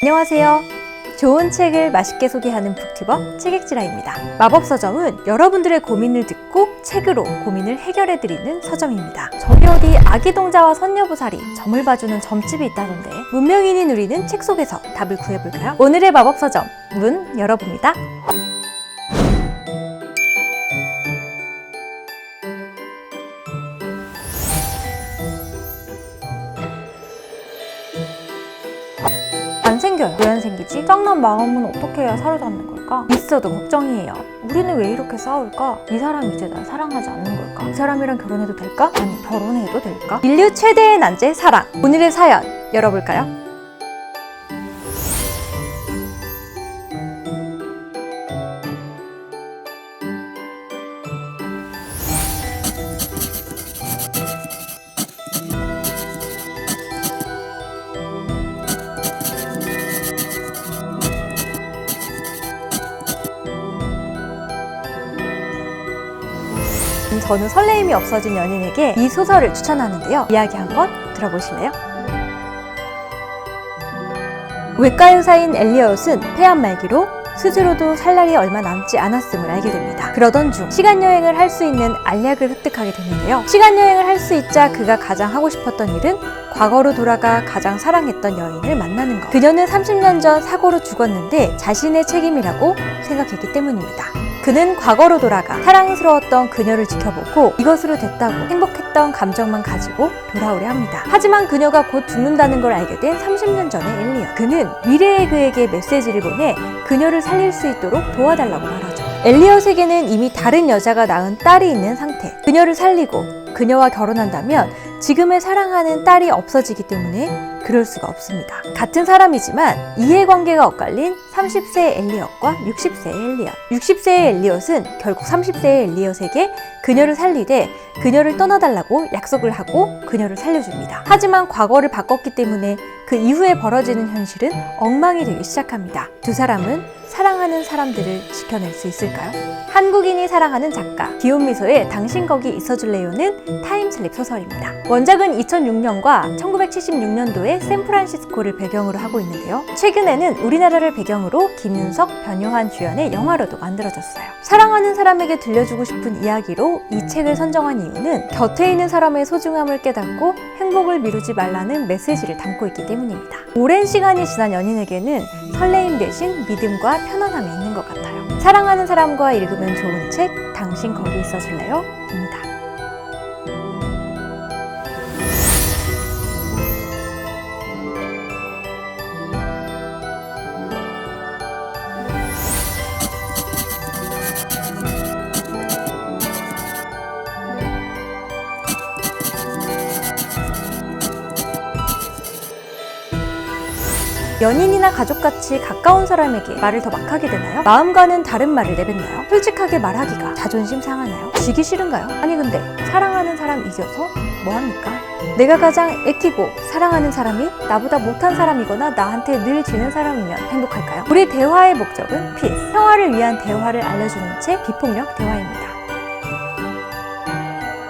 안녕하세요. 좋은 책을 맛있게 소개하는 북튜버 책액지라입니다. 마법서점은 여러분들의 고민을 듣고 책으로 고민을 해결해드리는 서점입니다. 저희 어디 아기동자와 선녀보살이 점을 봐주는 점집이 있다던데 문명인이 누리는 책 속에서 답을 구해볼까요? 오늘의 마법서점 문 열어봅니다. 안 생겨요. 왜 안 생기지? 짱난 마음은 어떻게 해야 사로잡는 걸까? 있어도 걱정이에요. 우리는 왜 이렇게 싸울까? 이 사람이 이제 날 사랑하지 않는 걸까? 이 사람이랑 결혼해도 될까? 아니, 결혼해도 될까? 인류 최대의 난제 사랑. 오늘의 사연 열어볼까요? 저는 설레임이 없어진 연인에게 이 소설을 추천하는데요. 이야기 한번 들어보실래요? 외과 의사인 엘리엇은 폐암 말기로 스스로도 살 날이 얼마 남지 않았음을 알게 됩니다. 그러던 중 시간여행을 할 수 있는 알약을 획득하게 되는데요. 시간여행을 할 수 있자 그가 가장 하고 싶었던 일은 과거로 돌아가 가장 사랑했던 여인을 만나는 것. 그녀는 30년 전 사고로 죽었는데 자신의 책임이라고 생각했기 때문입니다. 그는 과거로 돌아가 사랑스러웠던 그녀를 지켜보고 이것으로 됐다고 행복했던 감정만 가지고 돌아오려 합니다. 하지만 그녀가 곧 죽는다는 걸 알게 된 30년 전의 엘리엇. 그는 미래의 그에게 메시지를 보내 그녀를 살릴 수 있도록 도와달라고 말하죠. 엘리엇에게는 이미 다른 여자가 낳은 딸이 있는 상태. 그녀를 살리고 그녀와 결혼한다면 지금의 사랑하는 딸이 없어지기 때문에 그럴 수가 없습니다. 같은 사람이지만 이해관계가 엇갈린 30세의 엘리엇과 60세의 엘리엇. 60세의 엘리엇은 결국 30세의 엘리엇에게 그녀를 살리되 그녀를 떠나달라고 약속을 하고 그녀를 살려줍니다. 하지만 과거를 바꿨기 때문에 그 이후에 벌어지는 현실은 엉망이 되기 시작합니다. 두 사람은 사랑하는 사람들을 지켜낼 수 있을까요? 한국인이 사랑하는 작가 기욤미소의 당신 거기 있어줄래요는 타임슬립 소설입니다. 원작은 2006년과 1976년도의 샌프란시스코를 배경으로 하고 있는데요. 최근에는 우리나라를 배경으로 김윤석, 변요한 주연의 영화로도 만들어졌어요. 사랑하는 사람에게 들려주고 싶은 이야기로 이 책을 선정한 이유는 곁에 있는 사람의 소중함을 깨닫고 행복을 미루지 말라는 메시지를 담고 있기 때문입니다. 오랜 시간이 지난 연인에게는 설레임 대신 믿음과 편안함이 있는 것 같아요. 사랑하는 사람과 읽으면 좋은 책, 당신 거기 있어줄래요? 입니다. 연인이나 가족같이 가까운 사람에게 말을 더 막 하게 되나요? 마음과는 다른 말을 내뱉나요? 솔직하게 말하기가 자존심 상하나요? 지기 싫은가요? 아니 근데 사랑하는 사람 이겨서 뭐합니까? 내가 가장 애끼고 사랑하는 사람이 나보다 못한 사람이거나 나한테 늘 지는 사람이면 행복할까요? 우리 대화의 목적은 피스, 평화를 위한 대화를 알려주는 책 비폭력 대화입니다.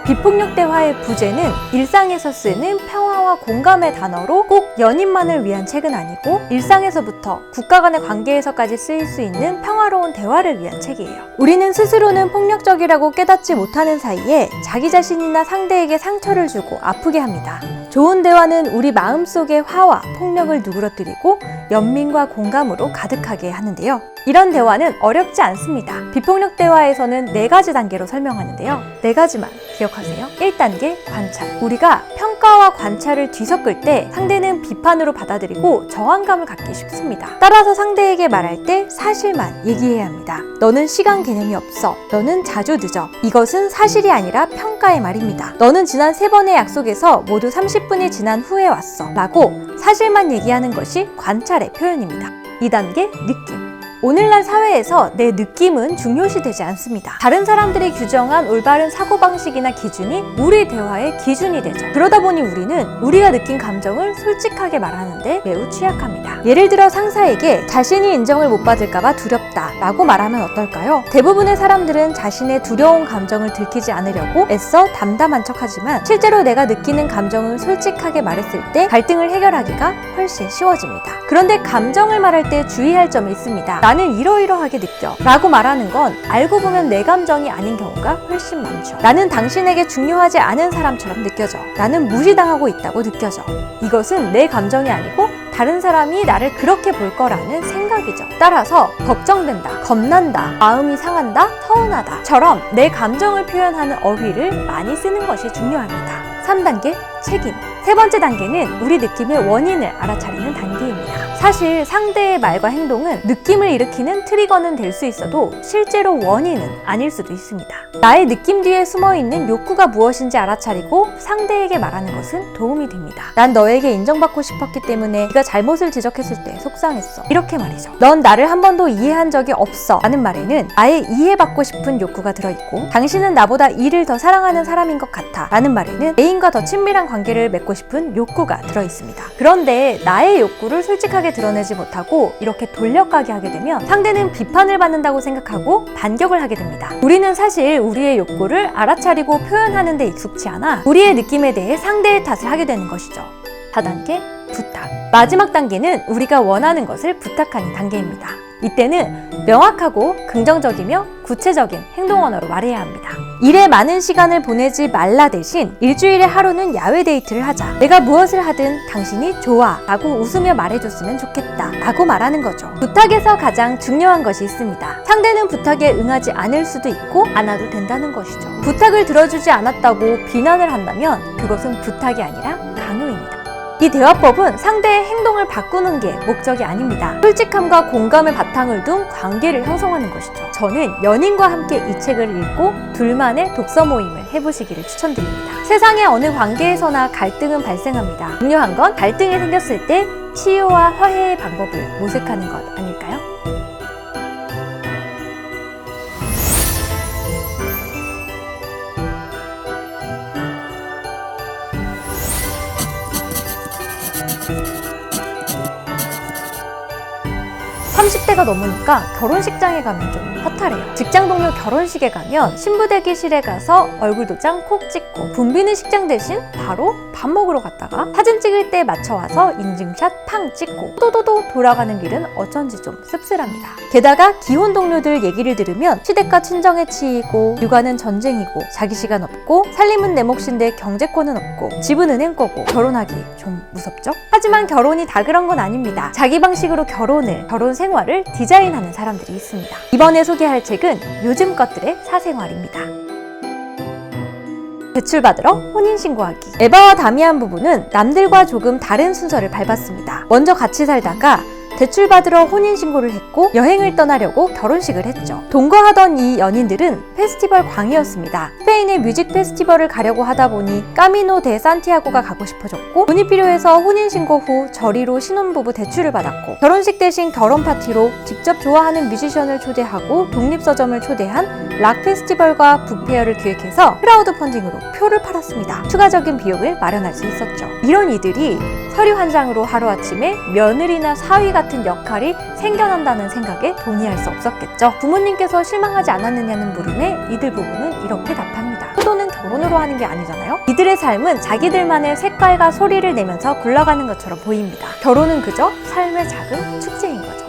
비폭력 대화의 부제는 일상에서 쓰는 평화와 공감의 단어로 꼭 연인만을 위한 책은 아니고 일상에서부터 국가 간의 관계에서까지 쓰일 수 있는 평화로운 대화를 위한 책이에요. 우리는 스스로는 폭력적이라고 깨닫지 못하는 사이에 자기 자신이나 상대에게 상처를 주고 아프게 합니다. 좋은 대화는 우리 마음속의 화와 폭력을 누그러뜨리고 연민과 공감으로 가득하게 하는데요. 이런 대화는 어렵지 않습니다. 비폭력 대화에서는 4가지 단계로 설명하는데요. 4가지만 기억하세요. 1단계 관찰. 우리가 평가와 관찰을 뒤섞을 때 상대는 비판으로 받아들이고 저항감을 갖기 쉽습니다. 따라서 상대에게 말할 때 사실만 얘기해야 합니다. 너는 시간 개념이 없어. 너는 자주 늦어. 이것은 사실이 아니라 평가의 말입니다. 너는 지난 3번의 약속에서 모두 30분이 지난 후에 왔어. 라고 사실만 얘기하는 것이 관찰의 표현입니다. 2단계 느낌. 오늘날 사회에서 내 느낌은 중요시되지 않습니다. 다른 사람들이 규정한 올바른 사고방식이나 기준이 우리 대화의 기준이 되죠. 그러다 보니 우리는 우리가 느낀 감정을 솔직하게 말하는데 매우 취약합니다. 예를 들어 상사에게 자신이 인정을 못 받을까봐 두렵다 라고 말하면 어떨까요? 대부분의 사람들은 자신의 두려운 감정을 들키지 않으려고 애써 담담한 척하지만 실제로 내가 느끼는 감정을 솔직하게 말했을 때 갈등을 해결하기가 훨씬 쉬워집니다. 그런데 감정을 말할 때 주의할 점이 있습니다. 나는 이러이러하게 느껴 라고 말하는 건 알고 보면 내 감정이 아닌 경우가 훨씬 많죠. 나는 당신에게 중요하지 않은 사람처럼 느껴져. 나는 무시당하고 있다고 느껴져. 이것은 내 감정이 아니고 다른 사람이 나를 그렇게 볼 거라는 생각이죠. 따라서 걱정된다, 겁난다, 마음이 상한다, 서운하다 처럼 내 감정을 표현하는 어휘를 많이 쓰는 것이 중요합니다. 3단계 책임. 세 번째 단계는 우리 느낌의 원인을 알아차리는 단계입니다. 사실 상대의 말과 행동은 느낌을 일으키는 트리거는 될 수 있어도 실제로 원인은 아닐 수도 있습니다. 나의 느낌 뒤에 숨어있는 욕구가 무엇인지 알아차리고 상대에게 말하는 것은 도움이 됩니다. 난 너에게 인정받고 싶었기 때문에 네가 잘못을 지적했을 때 속상했어. 이렇게 말이죠. 넌 나를 한 번도 이해한 적이 없어 라는 말에는 나의 이해받고 싶은 욕구가 들어있고 당신은 나보다 이를 더 사랑하는 사람인 것 같아 라는 말에는 애인과 더 친밀한 관계를 맺고 싶은 욕구가 들어있습니다. 그런데 나의 욕구를 솔직하게 드러내지 못하고 이렇게 돌려가게 하게 되면 상대는 비판을 받는다고 생각하고 반격을 하게 됩니다. 우리는 사실 우리의 욕구를 알아차리고 표현하는 데 익숙치 않아 우리의 느낌에 대해 상대의 탓을 하게 되는 것이죠. 4단계 부탁. 마지막 단계는 우리가 원하는 것을 부탁하는 단계입니다. 이때는 명확하고 긍정적이며 구체적인 행동 언어로 말해야 합니다. 일에 많은 시간을 보내지 말라 대신 일주일에 하루는 야외 데이트를 하자. 내가 무엇을 하든 당신이 좋아 라고 웃으며 말해줬으면 좋겠다 라고 말하는 거죠. 부탁에서 가장 중요한 것이 있습니다. 상대는 부탁에 응하지 않을 수도 있고 안 와도 된다는 것이죠. 부탁을 들어주지 않았다고 비난을 한다면 그것은 부탁이 아니라 강요입니다. 이 대화법은 상대의 행동을 바꾸는 게 목적이 아닙니다. 솔직함과 공감을 바탕을 둔 관계를 형성하는 것이죠. 저는 연인과 함께 이 책을 읽고 둘만의 독서 모임을 해보시기를 추천드립니다. 세상의 어느 관계에서나 갈등은 발생합니다. 중요한 건 갈등이 생겼을 때 치유와 화해의 방법을 모색하는 것 아닐까요? (30대가) 넘으니까 결혼식장에 가면 좀 허탈해요. 직장 동료 결혼식에 가면 신부 대기실에 가서 얼굴 도장 콕 찍고 붐비는 식장 대신 바로 밥 먹으러 갔다가 사진 찍을 때 맞춰와서 인증샷 팡 찍고 또도도 돌아가는 길은 어쩐지 좀 씁쓸합니다. 게다가 기혼 동료들 얘기를 들으면 시댁과 친정에 치이고 육아는 전쟁이고 자기 시간 없고 살림은 내 몫인데 경제권은 없고 집은 은행 거고 결혼하기 좀 무섭죠? 하지만 결혼이 다 그런 건 아닙니다. 자기 방식으로 결혼 생활을 디자인하는 사람들이 있습니다. 이번에 소개할 책은 요즘 것들의 사생활입니다. 대출받으러 혼인신고하기. 에바와 다미안 부부는 남들과 조금 다른 순서를 밟았습니다. 먼저 같이 살다가 대출받으러 혼인신고를 했고 여행을 떠나려고 결혼식을 했죠. 동거하던 이 연인들은 페스티벌 광이었습니다. 스페인의 뮤직 페스티벌을 가려고 하다 보니 까미노 데 산티아고가 가고 싶어졌고 돈이 필요해서 혼인신고 후 저리로 신혼부부 대출을 받았고 결혼식 대신 결혼 파티로 직접 좋아하는 뮤지션을 초대하고 독립서점을 초대한 락 페스티벌과 북페어를 기획해서 크라우드 펀딩으로 표를 팔았습니다. 추가적인 비용을 마련할 수 있었죠. 이런 이들이 서류 한 장으로 하루아침에 며느리나 사위 같은 역할이 생겨난다는 생각에 동의할 수 없었겠죠. 부모님께서 실망하지 않았느냐는 물음에 이들 부부는 이렇게 답합니다. 효도는 결혼으로 하는 게 아니잖아요. 이들의 삶은 자기들만의 색깔과 소리를 내면서 굴러가는 것처럼 보입니다. 결혼은 그저 삶의 작은 축제인 거죠.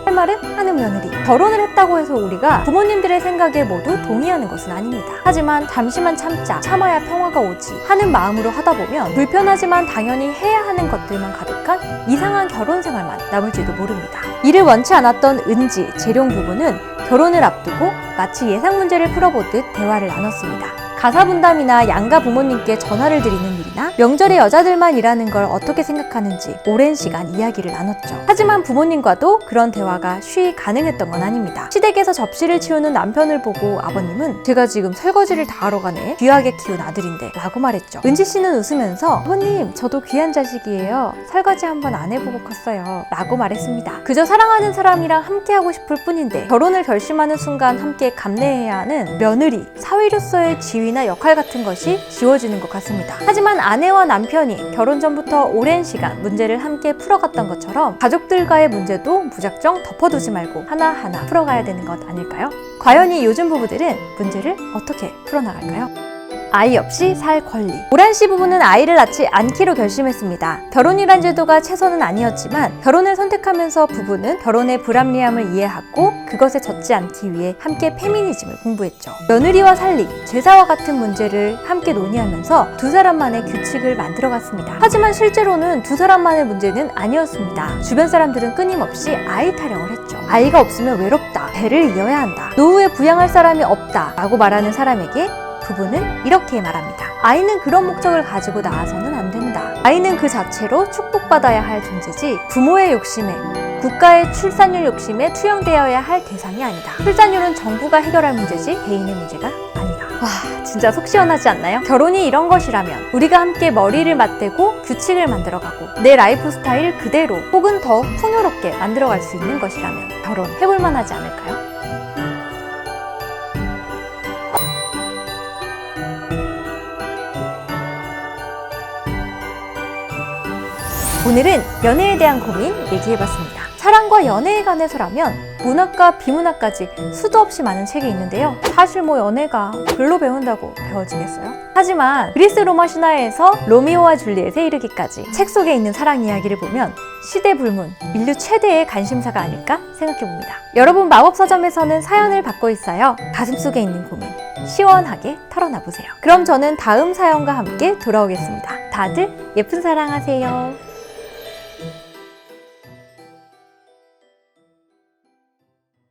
할 말은 하는 며느리. 결혼을 했다고 해서 우리가 부모님들의 생각에 모두 동의하는 것은 아닙니다. 하지만 잠시만 참아야 평화가 오지 하는 마음으로 하다 보면 불편하지만 당연히 해야 하는 것들만 가득한 이상한 결혼 생활만 남을지도 모릅니다. 이를 원치 않았던 은지, 재룡 부부는 결혼을 앞두고 마치 예상 문제를 풀어보듯 대화를 나눴습니다. 가사 분담이나 양가 부모님께 전화를 드리는 일이나 명절에 여자들만 일하는 걸 어떻게 생각하는지 오랜 시간 이야기를 나눴죠. 하지만 부모님과도 그런 대화가 쉬이 가능했던 건 아닙니다. 시댁에서 접시를 치우는 남편을 보고 아버님은 제가 지금 설거지를 다 하러 가네. 귀하게 키운 아들인데 라고 말했죠. 은지 씨는 웃으면서 아버님 저도 귀한 자식이에요. 설거지 한번 안 해보고 컸어요. 라고 말했습니다. 그저 사랑하는 사람이랑 함께하고 싶을 뿐인데 결혼을 결심하는 순간 함께 감내해야 하는 며느리, 사위로서의 지위나 역할 같은 것이 지워지는 것 같습니다. 하지만 아내와 남편이 결혼 전부터 오랜 시간 문제를 함께 풀어갔던 것처럼 가족들과의 문제도 무작정 덮어두지 말고 하나하나 풀어가야 되는 것 아닐까요? 과연 이 요즘 부부들은 문제를 어떻게 풀어나갈까요? 아이 없이 살 권리. 오란 씨 부부는 아이를 낳지 않기로 결심했습니다. 결혼이란 제도가 최선은 아니었지만 결혼을 선택하면서 부부는 결혼의 불합리함을 이해하고 그것에 젖지 않기 위해 함께 페미니즘을 공부했죠. 며느리와 살림, 제사와 같은 문제를 함께 논의하면서 두 사람만의 규칙을 만들어갔습니다. 하지만 실제로는 두 사람만의 문제는 아니었습니다. 주변 사람들은 끊임없이 아이 타령을 했죠. 아이가 없으면 외롭다, 배를 이어야 한다, 노후에 부양할 사람이 없다 라고 말하는 사람에게 부부는 이렇게 말합니다. 아이는 그런 목적을 가지고 나와서는 안 된다. 아이는 그 자체로 축복받아야 할 존재지 부모의 욕심에, 국가의 출산율 욕심에 투영되어야 할 대상이 아니다. 출산율은 정부가 해결할 문제지 개인의 문제가 아니다. 와, 진짜 속 시원하지 않나요? 결혼이 이런 것이라면 우리가 함께 머리를 맞대고 규칙을 만들어가고 내 라이프 스타일 그대로 혹은 더 풍요롭게 만들어갈 수 있는 것이라면 결혼해볼 만하지 않을까요? 오늘은 연애에 대한 고민 얘기해봤습니다. 사랑과 연애에 관해서라면 문학과 비문학까지 수도 없이 많은 책이 있는데요. 사실 연애가 글로 배운다고 배워지겠어요? 하지만 그리스 로마 신화에서 로미오와 줄리엣에 이르기까지 책 속에 있는 사랑 이야기를 보면 시대 불문, 인류 최대의 관심사가 아닐까 생각해봅니다. 여러분 마법서점에서는 사연을 받고 있어요. 가슴속에 있는 고민 시원하게 털어놔보세요. 그럼 저는 다음 사연과 함께 돌아오겠습니다. 다들 예쁜 사랑하세요.